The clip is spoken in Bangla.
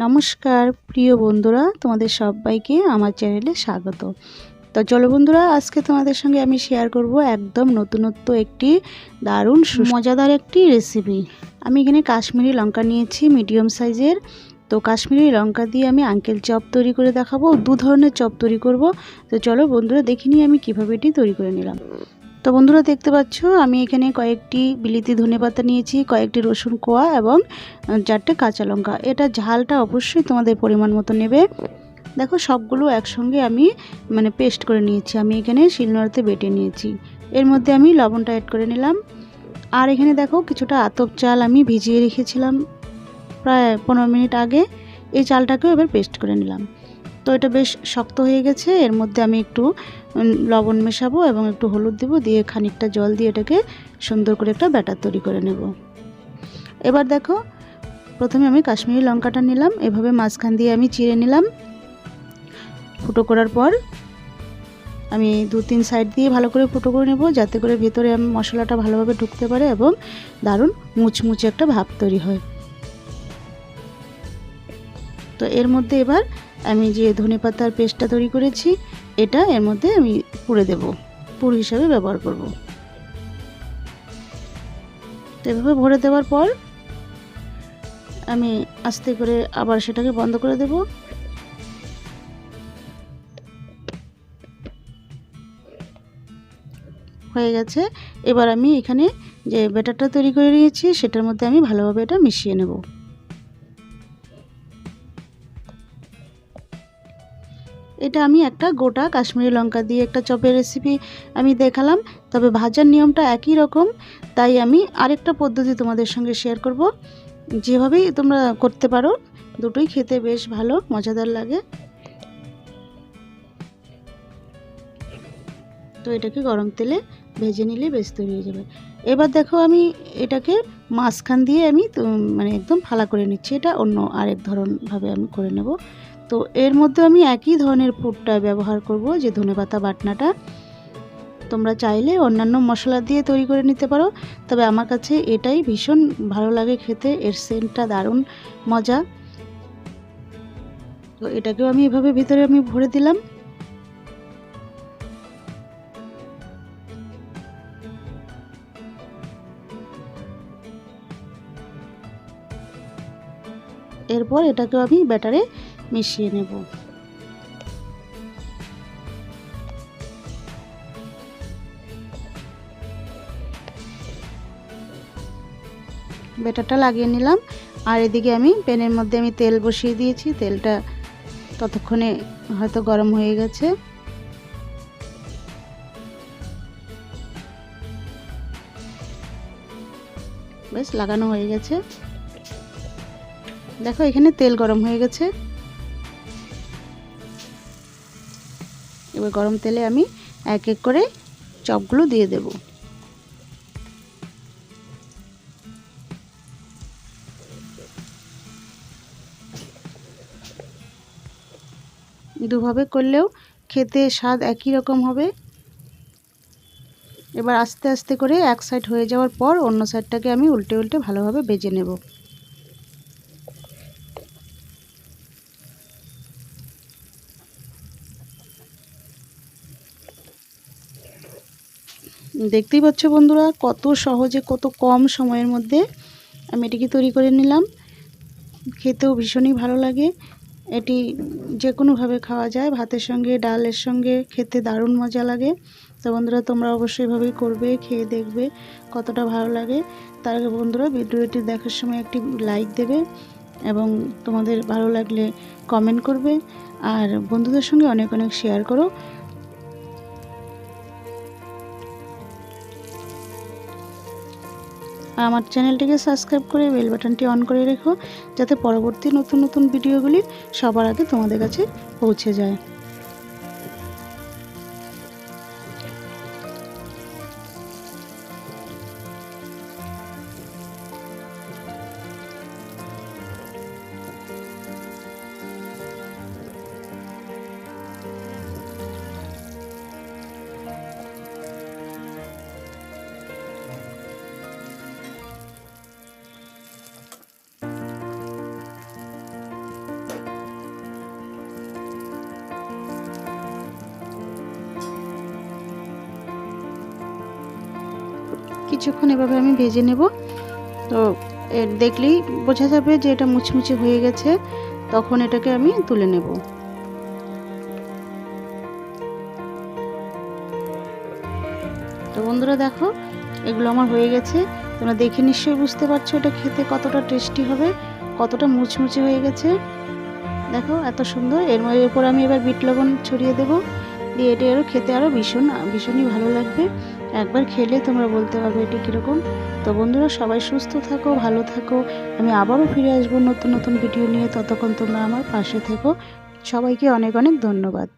নমস্কার প্রিয় বন্ধুরা, তোমাদের সবাইকে আমার চ্যানেলে স্বাগত। তো চলো বন্ধুরা, আজকে তোমাদের সঙ্গে আমি শেয়ার করব একদম নতুনত্ব একটি দারুণ মজাদার একটি রেসিপি। আমি এখানে কাশ্মীরি লঙ্কা নিয়েছি মিডিয়াম সাইজের। তো কাশ্মীরি লঙ্কা দিয়ে আমি আঙ্কেল চপ তৈরি করে দেখাবো। দু ধরনের চপ তৈরি করব। তো চলো বন্ধুরা, দেখে নিই আমি কীভাবে এটি তৈরি করে নিলাম। তো বন্ধুরা, দেখতে পাচ্ছ আমি এখানে কয়েকটি বিলিতি ধনেপাতা নিয়েছি, কয়েকটি রসুন কোয়া এবং 4টে কাঁচা লঙ্কা। এটা ঝালটা অবশ্যই তোমাদের পরিমাণ মতো নেবে। দেখো সবগুলো একসঙ্গে আমি পেস্ট করে নিয়েছি। আমি এখানে শিলনোড়াতে বেটে নিয়েছি। এর মধ্যে আমি লবণটা অ্যাড করে নিলাম। আর এখানে দেখো কিছুটা আতপ চাল আমি ভিজিয়ে রেখেছিলাম প্রায় 15 মিনিট আগে। এই চালটাকেও এবার পেস্ট করে নিলাম। তো এটা বেশ শক্ত হয়ে গেছে। এর মধ্যে আমি একটু লবণ মেশাবো এবং একটু হলুদ দেবো, দিয়ে খানিকটা জল দিয়ে এটাকে সুন্দর করে একটা ব্যাটার তৈরি করে নেব। এবার দেখো প্রথমে আমি কাশ্মীরি লঙ্কাটা নিলাম, এভাবে মাঝখান দিয়ে আমি চিড়ে নিলাম। ফুটো করার পর আমি 2-3 সাইড দিয়ে ভালো করে ফুটো করে নেব, যাতে করে ভেতরে মশলাটা ভালোভাবে ঢুকতে পারে এবং দারুণ মুচমুচে একটা ভাব তৈরি হয়। তো এর মধ্যে এবার আমি যে ধনেপাতার পেস্টটা তৈরি করেছি এটা এর মধ্যে আমি পুরে দেব, পুর হিসাবে ব্যবহার করব। তো এভাবে ভরে দেওয়ার পর আমি আস্তে করে আবার সেটাকে বন্ধ করে দেব। হয়ে গেছে। এবার আমি এখানে যে ব্যাটারটা তৈরি করে নিয়েছি সেটার মধ্যে আমি ভালোভাবে এটা মিশিয়ে নেব। এটা আমি একটা গোটা কাশ্মীরি লঙ্কা দিয়ে একটা চপের রেসিপি আমি দেখালাম, তবে ভাজার নিয়মটা একই রকম। তাই আমি আরেকটা পদ্ধতি তোমাদের সঙ্গে শেয়ার করব। যেভাবেই তোমরা করতে পারো, দুটোই খেতে বেশ ভালো মজাদার লাগে। তো এটাকে গরম তেলে ভেজে নিলে বেশ তৈরি হয়ে যাবে। এবার দেখো আমি এটাকে মাঝখান দিয়ে আমি একদম ফালা করে নিচ্ছি। এটা অন্য আরেক ধরনভাবে আমি করে নেব। তো এর মধ্যে আমি একই ধরনের পুরটা ব্যবহার করব, যে ধনেপাতা বাটনাটা। তোমরা চাইলে অন্যান্য মশলা দিয়ে তৈরি করে নিতে পারো, তবে আমার কাছে এটাই ভীষণ ভালো লাগে খেতে। এর সেন্টটা দারুণ মজা। তো এটাকেও আমি এভাবে ভিতরে আমি ভরে দিলাম। এরপর এটাকেও আমি ব্যাটারে মিশিয়ে নেব। ব্যাটারটা লাগিয়ে নিলাম। আর এদিকে আমি প্যানের মধ্যে আমি তেল বসিয়ে দিয়েছি। তেলটা ততক্ষণে হয়তো গরম হয়ে গেছে। বেশ লাগানো হয়ে গেছে। দেখো এখানে তেল গরম হয়ে গেছে। এবার গরম তেলে আমি এক এক করে চপগুলো দিয়ে দেব। দুভাবে করলেও খেতে স্বাদ একই রকম হবে। এবার আস্তে আস্তে করে এক সাইড হয়ে যাওয়ার পর অন্য সাইডটাকে আমি উল্টে উল্টে ভালোভাবে ভেজে নেব। দেখতেই পাচ্ছ বন্ধুরা, কত সহজে কত কম সময়ের মধ্যে আমি এটিকে তৈরি করে নিলাম। খেতেও ভীষণই ভালো লাগে। এটি যে কোনোভাবে খাওয়া যায়, ভাতের সঙ্গে ডালের সঙ্গে খেতে দারুণ মজা লাগে। তো বন্ধুরা, তোমরা অবশ্যই এভাবেই করবে, খেয়ে দেখবে কতটা ভালো লাগে। তার আগে বন্ধুরা, ভিডিওটি দেখার সময় একটি লাইক দেবে এবং তোমাদের ভালো লাগলে কমেন্ট করবে। আর বন্ধুদের সঙ্গে অনেক অনেক শেয়ার করো। আমার চ্যানেলটিকে সাবস্ক্রাইব করে বেল বাটনটি অন করে রেখো, যাতে পরবর্তী নতুন নতুন ভিডিওগুলি সবার আগে তোমাদের কাছে পৌঁছে যায়। কিছুক্ষণ এভাবে আমি ভেজে নেব। তো দেখলেই বোঝা যাবে যে এটা মুচমুচে হয়ে গেছে, তখন এটাকে আমি তুলে নেব। তো বন্ধুরা দেখো, এগুলো আমার হয়ে গেছে। তোমরা দেখে নিশ্চয়ই বুঝতে পারছো এটা খেতে কতটা টেস্টি হবে, কতটা মুচমুচে হয়ে গেছে। দেখো এত সুন্দর। এর উপর আমি এবার বিট লবণ ছড়িয়ে দেব, দিয়ে এটা আরও খেতে আরও ভীষণই ভালো লাগবে। একবার খেলে তোমরা বলতে পারবে এটা কীরকম। তো বন্ধুরা সবাই সুস্থ থাকো, ভালো থাকো। আমি আবারও ফিরে আসবো নতুন নতুন ভিডিও নিয়ে। ততক্ষণ তোমরা আমার পাশে থেকো। সবাইকে অনেক অনেক ধন্যবাদ।